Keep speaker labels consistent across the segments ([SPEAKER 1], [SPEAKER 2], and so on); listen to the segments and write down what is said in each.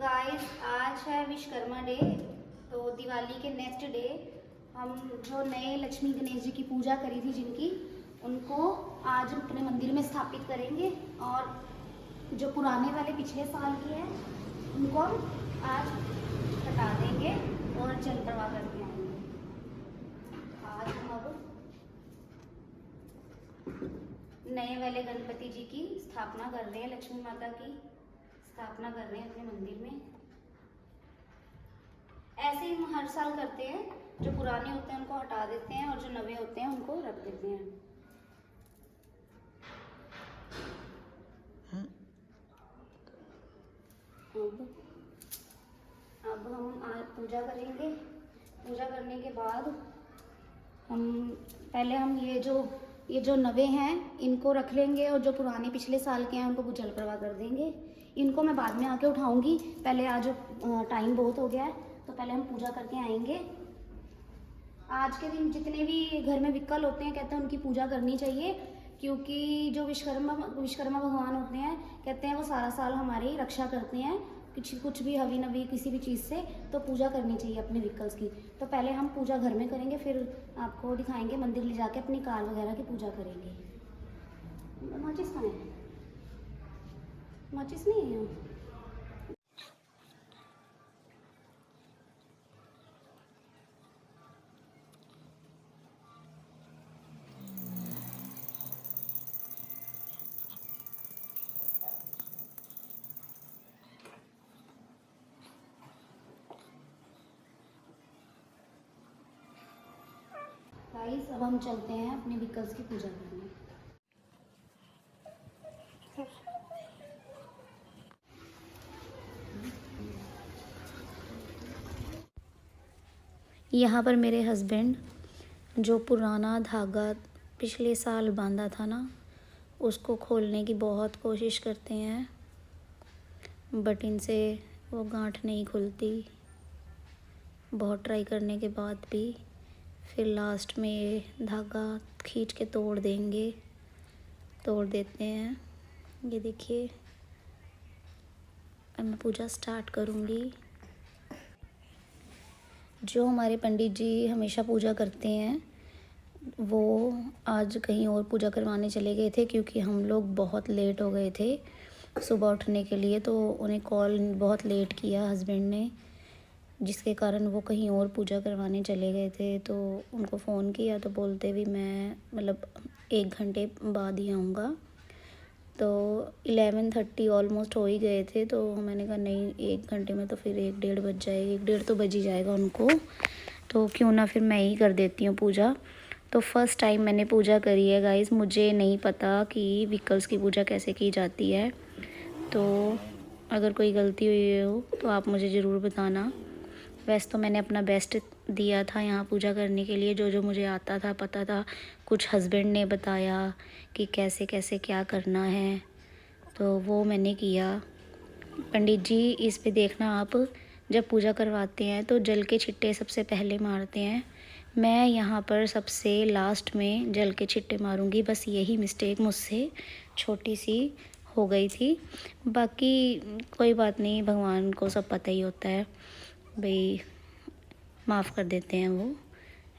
[SPEAKER 1] Guys आज है Vishwakarma day. तो दिवाली के नेक्स्ट डे हम जो नए लक्ष्मी गणेश जी की पूजा करी थी जिनकी, उनको आज अपने मंदिर में स्थापित करेंगे। और जो पुराने वाले पिछले साल की है उनको हम आज हटा देंगे और जल प्रवाह करके आएंगे। आज हम अब नए वाले गणपति जी की स्थापना कर रहे हैं, लक्ष्मी माता की स्थापना कर रहे हैं अपने मंदिर में। ऐसे ही हम हर साल करते हैं, जो पुराने होते हैं उनको हटा देते हैं और जो नए होते हैं उनको रख देते हैं। अब हम आज पूजा करेंगे। पूजा करने के बाद हम ये जो नवे हैं इनको रख लेंगे और जो पुराने पिछले साल के हैं उनको जल प्रवाह कर देंगे। इनको मैं बाद में आके उठाऊंगी। पहले आज टाइम बहुत हो गया है तो पहले हम पूजा करके आएंगे। आज के दिन जितने भी घर में विकल होते हैं कहते हैं उनकी पूजा करनी चाहिए, क्योंकि जो विश्वकर्मा भगवान होते हैं कहते हैं वो सारा साल हमारी रक्षा करते हैं, कुछ भी हवी नवी किसी भी चीज़ से, तो पूजा करनी चाहिए अपने व्हीकल्स की। तो पहले हम पूजा घर में करेंगे, फिर आपको दिखाएंगे मंदिर ले जाके अपनी कार वगैरह की पूजा करेंगे। माचिस कहाँ है? माचिस नहीं है यहाँ। गाइस अब हम चलते हैं अपने व्हीकल्स की पूजा करने। यहाँ पर मेरे हस्बैंड जो पुराना धागा पिछले साल बांधा था ना, उसको खोलने की बहुत कोशिश करते हैं, बट इनसे वो गांठ नहीं खुलती। बहुत ट्राई करने के बाद भी फिर लास्ट में ये धागा खींच के तोड़ देते हैं। ये देखिए, अब मैं पूजा स्टार्ट करूँगी। जो हमारे पंडित जी हमेशा पूजा करते हैं वो आज कहीं और पूजा करवाने चले गए थे, क्योंकि हम लोग बहुत लेट हो गए थे सुबह उठने के लिए। तो उन्हें कॉल बहुत लेट किया हस्बैंड ने, जिसके कारण वो कहीं और पूजा करवाने चले गए थे। तो उनको फ़ोन किया तो बोलते भी मैं 1 घंटे बाद ही आऊँगा। तो 11:30 ऑलमोस्ट हो ही गए थे। तो मैंने कहा नहीं, 1 घंटे में तो फिर 1 डेढ़ बज जाएगी, 1 डेढ़ तो बज ही जाएगा उनको, तो क्यों ना फिर मैं ही कर देती हूँ पूजा। तो फर्स्ट टाइम मैंने पूजा करी है गाइस। मुझे नहीं पता कि व्हीकल्स की पूजा कैसे की जाती है, तो अगर कोई गलती हुई हो तो आप मुझे ज़रूर बताना। वैसे तो मैंने अपना बेस्ट दिया था यहाँ पूजा करने के लिए, जो जो मुझे आता था पता था। कुछ हस्बैंड ने बताया कि कैसे कैसे क्या करना है, तो वो मैंने किया। पंडित जी इस पे देखना, आप जब पूजा करवाते हैं तो जल के छिट्टे सबसे पहले मारते हैं। मैं यहाँ पर सबसे लास्ट में जल के छिट्टे मारूंगी। बस यही मिस्टेक मुझसे छोटी सी हो गई थी, बाकी कोई बात नहीं, भगवान को सब पता ही होता है भाई, माफ़ कर देते हैं वो।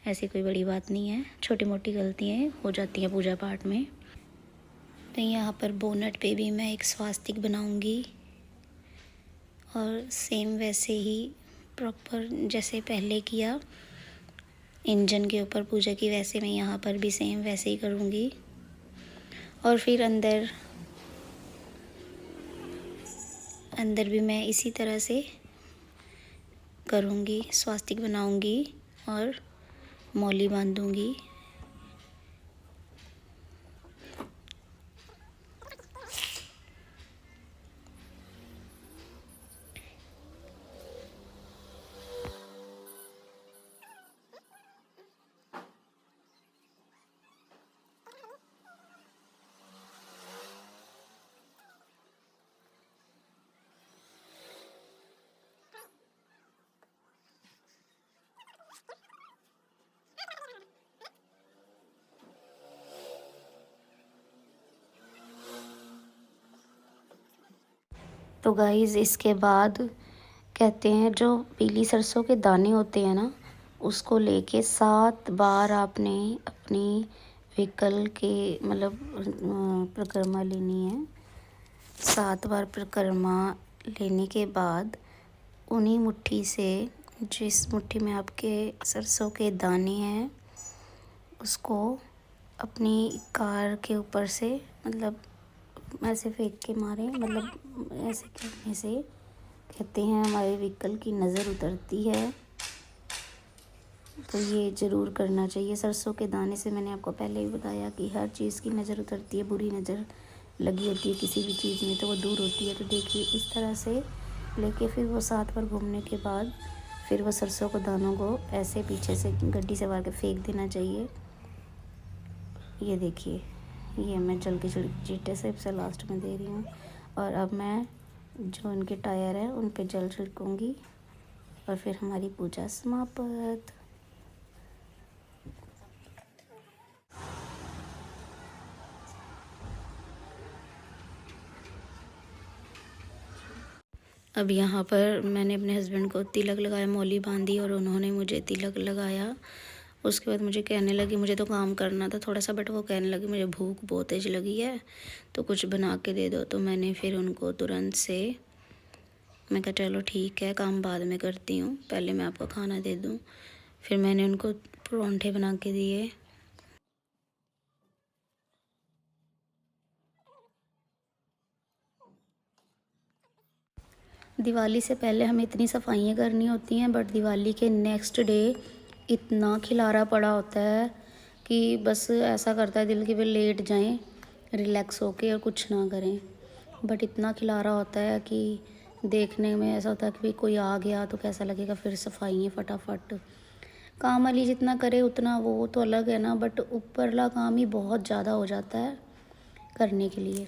[SPEAKER 1] ऐसी कोई बड़ी बात नहीं है, छोटी मोटी गलतियाँ हो जाती हैं पूजा पाठ में। तो यहाँ पर बोनट पे भी मैं एक स्वास्तिक बनाऊंगी और सेम वैसे ही प्रॉपर जैसे पहले किया इंजन के ऊपर पूजा की, वैसे मैं यहाँ पर भी सेम वैसे ही करूँगी। और फिर अंदर भी मैं इसी तरह से करूँगी, स्वास्तिक बनाऊँगी और मौली बांधूँगी। तो गाइज़ इसके बाद कहते हैं जो पीली सरसों के दाने होते हैं ना, उसको लेके 7 बार आपने अपनी व्हीकल के मतलब परिक्रमा लेनी है। 7 बार परिक्रमा लेने के बाद उन्हीं मुट्ठी से, जिस मुट्ठी में आपके सरसों के दाने हैं, उसको अपनी कार के ऊपर से मतलब ऐसे फेंक के मारें। मतलब ऐसे करने से कहते हैं हमारे व्हीकल की नज़र उतरती है। तो ये ज़रूर करना चाहिए। सरसों के दाने से मैंने आपको पहले ही बताया कि हर चीज़ की नज़र उतरती है। बुरी नज़र लगी होती है किसी भी चीज़ में तो वो दूर होती है। तो देखिए इस तरह से लेके फिर वो 7 बार घूमने के बाद फिर वो सरसों के दानों को ऐसे पीछे से गड्डी से मार के फेंक देना चाहिए। ये देखिए, ये मैं जल के चीटे से लास्ट में दे रही हूँ। और अब मैं जो इनके टायर है उन पे जल छिड़कूँगी और फिर हमारी पूजा समाप्त। अब यहाँ पर मैंने अपने हस्बैंड को तिलक लगाया, मौली बांधी और उन्होंने मुझे तिलक लगाया। उसके बाद मुझे कहने लगी, मुझे तो काम करना था थोड़ा सा, बट वो कहने लगी मुझे भूख बहुत तेज लगी है तो कुछ बना के दे दो। तो मैंने फिर उनको तुरंत से मैं कहा चलो ठीक है, काम बाद में करती हूँ, पहले मैं आपको खाना दे दूँ। फिर मैंने उनको परांठे बना के दिए। दिवाली से पहले हमें इतनी सफाइयाँ करनी होती हैं, बट दिवाली के नेक्स्ट डे इतना खिलारा पड़ा होता है कि बस ऐसा करता है दिल कि वे लेट जाएं रिलैक्स होके और कुछ ना करें। बट इतना खिलारा होता है कि देखने में ऐसा होता है कि भाई कोई आ गया तो कैसा लगेगा। फिर सफाइयाँ फटाफट, काम वाली जितना करे उतना वो तो अलग है ना, बट ऊपरला काम ही बहुत ज़्यादा हो जाता है करने के लिए।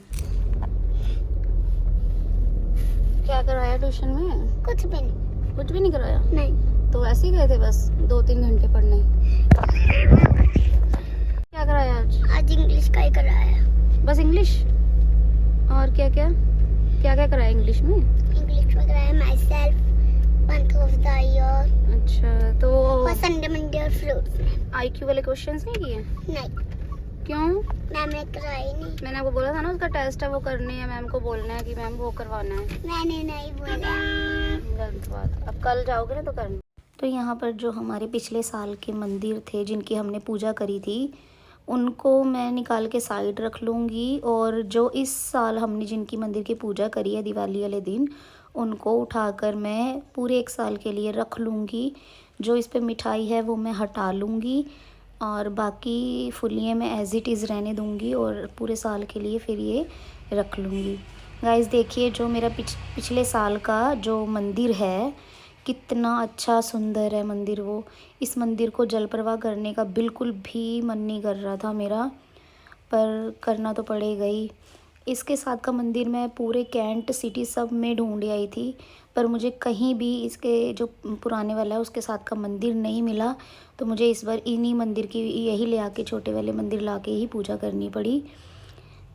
[SPEAKER 1] क्या कराया ट्यूशन में?
[SPEAKER 2] कुछ भी नहीं।
[SPEAKER 1] कुछ भी नहीं कराया?
[SPEAKER 2] नहीं।
[SPEAKER 1] तो ऐसे ही गए थे बस 2-3 घंटे पढ़ने? क्या कराया आज?
[SPEAKER 2] आज इंग्लिश का ही कराया।
[SPEAKER 1] बस इंग्लिश? और क्या क्या क्या क्या कराया इंग्लिश में?
[SPEAKER 2] इंग्लिश में कराया my self, month of the year.
[SPEAKER 1] अच्छा, तो
[SPEAKER 2] संडे मंडे और फ्रूट्स।
[SPEAKER 1] आईक्यू वाले क्वेश्चंस नहीं किए?
[SPEAKER 2] नहीं।
[SPEAKER 1] क्यों?
[SPEAKER 2] मैम ने कराई नहीं।
[SPEAKER 1] मैंने आपको बोला था ना उसका टेस्ट है वो करनी है, मैम को बोलना है कि मैम वो करवाना है।
[SPEAKER 2] मैंने नहीं बोला।
[SPEAKER 1] गलत बात, अब कल जाओगे ना तो करना। तो यहाँ पर जो हमारे पिछले साल के मंदिर थे जिनकी हमने पूजा करी थी, उनको मैं निकाल के साइड रख लूँगी। और जो इस साल हमने जिनकी मंदिर की पूजा करी है दिवाली वाले दिन, उनको उठाकर मैं पूरे 1 साल के लिए रख लूँगी। जो इस पे मिठाई है वो मैं हटा लूँगी और बाकी फुलियाँ मैं एज़ इट इज़ रहने दूँगी और पूरे साल के लिए फिर ये रख लूँगी। गाइस देखिए, जो मेरा पिछले साल का जो मंदिर है कितना अच्छा सुंदर है मंदिर वो। इस मंदिर को जल प्रवाह करने का बिल्कुल भी मन नहीं कर रहा था मेरा, पर करना तो पड़ेगा ही। इसके साथ का मंदिर मैं पूरे कैंट सिटी सब में ढूंढ आई थी, पर मुझे कहीं भी इसके जो पुराने वाला है उसके साथ का मंदिर नहीं मिला। तो मुझे इस बार इन्हीं मंदिर की यही ले आके, छोटे वाले मंदिर ला के ही पूजा करनी पड़ी।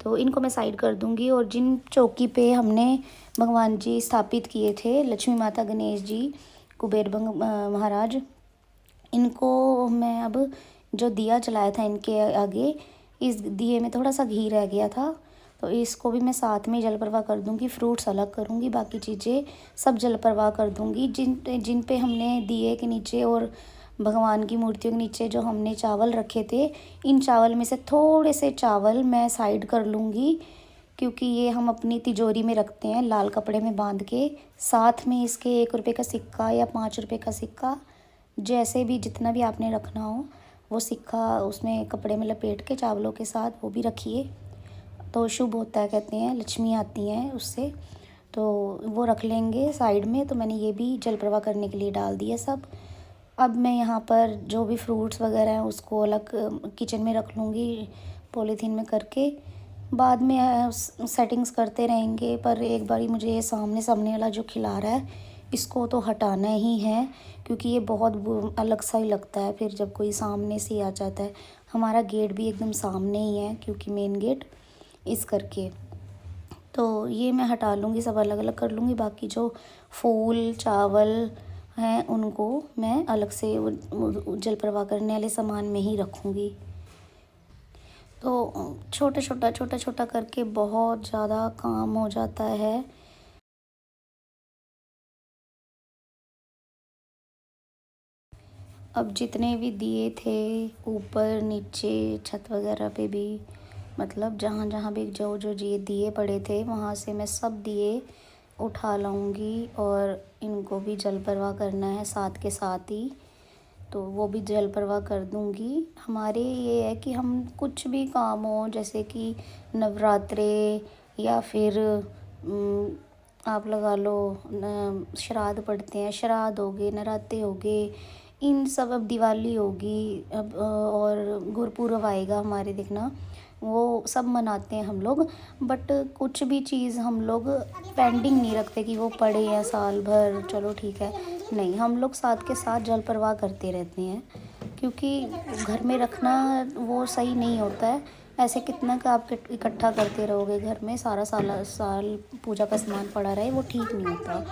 [SPEAKER 1] तो इनको मैं साइड कर दूंगी। और जिन चौकी पे हमने भगवान जी स्थापित किए थे, लक्ष्मी माता, गणेश जी, कुबेर महाराज, इनको मैं अब जो दिया जलाया था इनके आगे, इस दिए में थोड़ा सा घी रह गया था तो इसको भी मैं साथ में जल प्रवाह कर दूंगी। फ्रूट्स अलग करूंगी, बाकी चीज़ें सब जल प्रवाह कर दूंगी। जिन पे हमने दिए के नीचे और भगवान की मूर्तियों के नीचे जो हमने चावल रखे थे, इन चावल में से थोड़े से चावल मैं साइड कर लूँगी, क्योंकि ये हम अपनी तिजोरी में रखते हैं लाल कपड़े में बांध के। साथ में इसके 1 रुपये का सिक्का या 5 रुपये का सिक्का, जैसे भी जितना भी आपने रखना हो वो सिक्का उसमें कपड़े में लपेट के चावलों के साथ वो भी रखिए, तो शुभ होता है, कहते हैं लक्ष्मी आती हैं उससे। तो वो रख लेंगे साइड में। तो मैंने ये भी जल प्रवाह करने के लिए डाल दिया सब। अब मैं यहाँ पर जो भी फ्रूट्स वगैरह हैं उसको अलग किचन में रख लूँगी पॉलीथीन में करके। बाद में सेटिंग्स करते रहेंगे, पर एक बारी मुझे ये सामने वाला जो खिला रहा है इसको तो हटाना ही है, क्योंकि ये बहुत अलग सा ही लगता है फिर जब कोई सामने से आ जाता है। हमारा गेट भी एकदम सामने ही है क्योंकि मेन गेट, इस करके। तो ये मैं हटा लूँगी, सब अलग अलग कर लूँगी। बाकी जो फूल चावल हैं उनको मैं अलग से जल प्रवाह करने वाले सामान में ही रखूँगी। तो छोटा छोटा करके बहुत ज़्यादा काम हो जाता है। अब जितने भी दिए थे ऊपर नीचे छत वगैरह पे भी, मतलब जहाँ जहाँ भी जो जो दिए पड़े थे वहाँ से मैं सब दिए उठा लाऊंगी और इनको भी जल प्रवाह करना है साथ के साथ ही, तो वो भी जल प्रवाह कर दूंगी। हमारे ये है कि हम कुछ भी काम हो, जैसे कि नवरात्रे या फिर आप लगा लो श्राद्ध पढ़ते हैं, श्राद्ध हो गए, नराते हो गए, इन सब, अब दिवाली होगी अब और गुरपुरब आएगा हमारे, देखना वो सब मनाते हैं हम लोग। बट कुछ भी चीज़ हम लोग पेंडिंग नहीं रखते कि वो पड़े हैं साल भर, चलो ठीक है, नहीं, हम लोग साथ के साथ जल प्रवाह करते रहते हैं, क्योंकि घर में रखना वो सही नहीं होता है। ऐसे कितना का आप इकट्ठा करते रहोगे घर में, सारा साल पूजा का सामान पड़ा रहे, वो ठीक नहीं होता।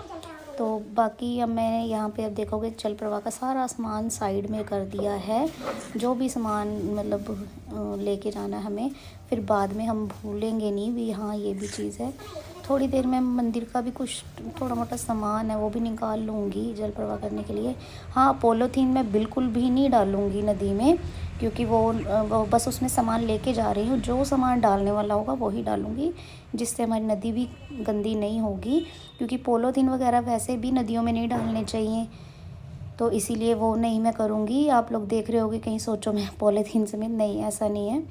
[SPEAKER 1] तो बाकी अब मैं यहाँ पे अब देखोगे जल प्रवाह का सारा सामान साइड में कर दिया है। जो भी सामान मतलब लेके जाना है हमें, फिर बाद में हम भूलेंगे नहीं भी हाँ ये भी चीज़ है। थोड़ी देर में मंदिर का भी कुछ थोड़ा मोटा सामान है वो भी निकाल लूँगी जल प्रवाह करने के लिए। हाँ, पॉलीथीन मैं बिल्कुल भी नहीं डालूँगी नदी में, क्योंकि वो बस उसमें सामान लेके जा रही हूँ, जो सामान डालने वाला होगा वो ही डालूँगी, जिससे हमारी नदी भी गंदी नहीं होगी। क्योंकि पॉलीथीन वगैरह वैसे भी नदियों में नहीं डालने चाहिए, तो इसीलिए वो नहीं मैं करूँगी। आप लोग देख रहे होगे कहीं सोचो मैं पॉलीथीन समेत, नहीं ऐसा नहीं है,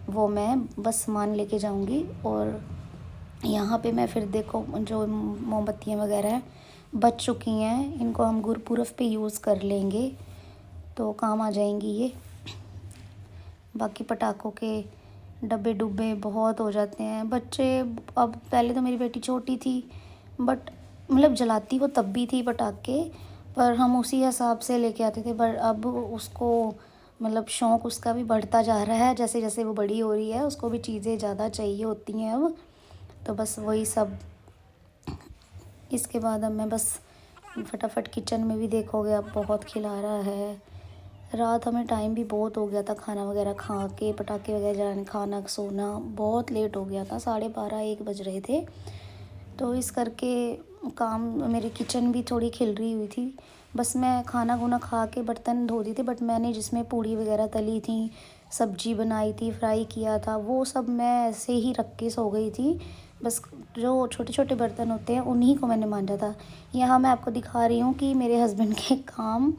[SPEAKER 1] वो मैं बस सामान लेके जाऊँगी। और यहाँ पे मैं फिर देखो जो मोमबत्तियाँ वगैरह बच चुकी हैं, इनको हम गुरपुरब पे यूज़ कर लेंगे तो काम आ जाएंगी ये। बाकी पटाखों के डब्बे डुब्बे बहुत हो जाते हैं बच्चे। अब पहले तो मेरी बेटी छोटी थी, बट मतलब जलाती वो तब भी थी पटाखे, पर हम उसी हिसाब से लेके आते थे। पर अब उसको मतलब शौक़ उसका भी बढ़ता जा रहा है, जैसे जैसे वो बड़ी हो रही है उसको भी चीज़ें ज़्यादा चाहिए होती हैं अब, तो बस वही सब। इसके बाद अब मैं बस फटाफट किचन में भी देखोगे अब बहुत खिला रहा है। रात हमें टाइम भी बहुत हो गया था, खाना वगैरह खा के पटाखे वगैरह जलाने, खाना सोना बहुत लेट हो गया था, 12:30-1 बज रहे थे। तो इस करके काम, मेरी किचन भी थोड़ी खिल रही हुई थी। बस मैं खाना खुना खा के बर्तन धो दी थी, बट मैंने जिसमें पूड़ी वगैरह तली थी, सब्जी बनाई थी, फ्राई किया था, वो सब मैं ऐसे ही रख के सो गई थी। बस जो छोटे छोटे बर्तन होते हैं उन्हीं को मैंने मांजा था। यहाँ मैं आपको दिखा रही हूँ कि मेरे हस्बैंड के काम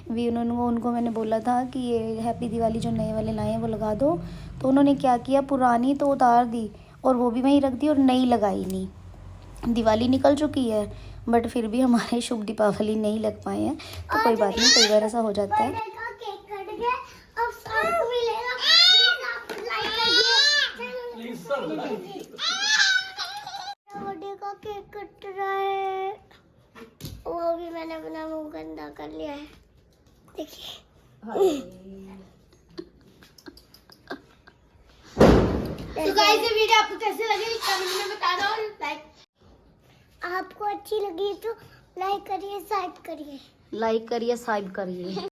[SPEAKER 1] भी उनको मैंने बोला था कि ये हैप्पी दिवाली जो नए वाले लाए हैं वो लगा दो, तो उन्होंने क्या किया, पुरानी तो उतार दी और वो भी वहीं रख दी और नई लगाई नहीं। दिवाली निकल चुकी है बट फिर भी हमारे शुभ दीपावली नहीं लग पाए हैं, तो कोई बात नहीं, कई बार ऐसा हो जाता है।
[SPEAKER 2] का केक कट रहा है, वो भी मैंने अपना मुंह गंदा कर लिया है, देखिए। तो गाइस ये वीडियो आपको कैसी लगी कमेंट में बताना, और लाइक, आपको अच्छी लगी तो लाइक करिए, सब्सक्राइब करिए,
[SPEAKER 1] लाइक करिए, सब्सक्राइब करिए।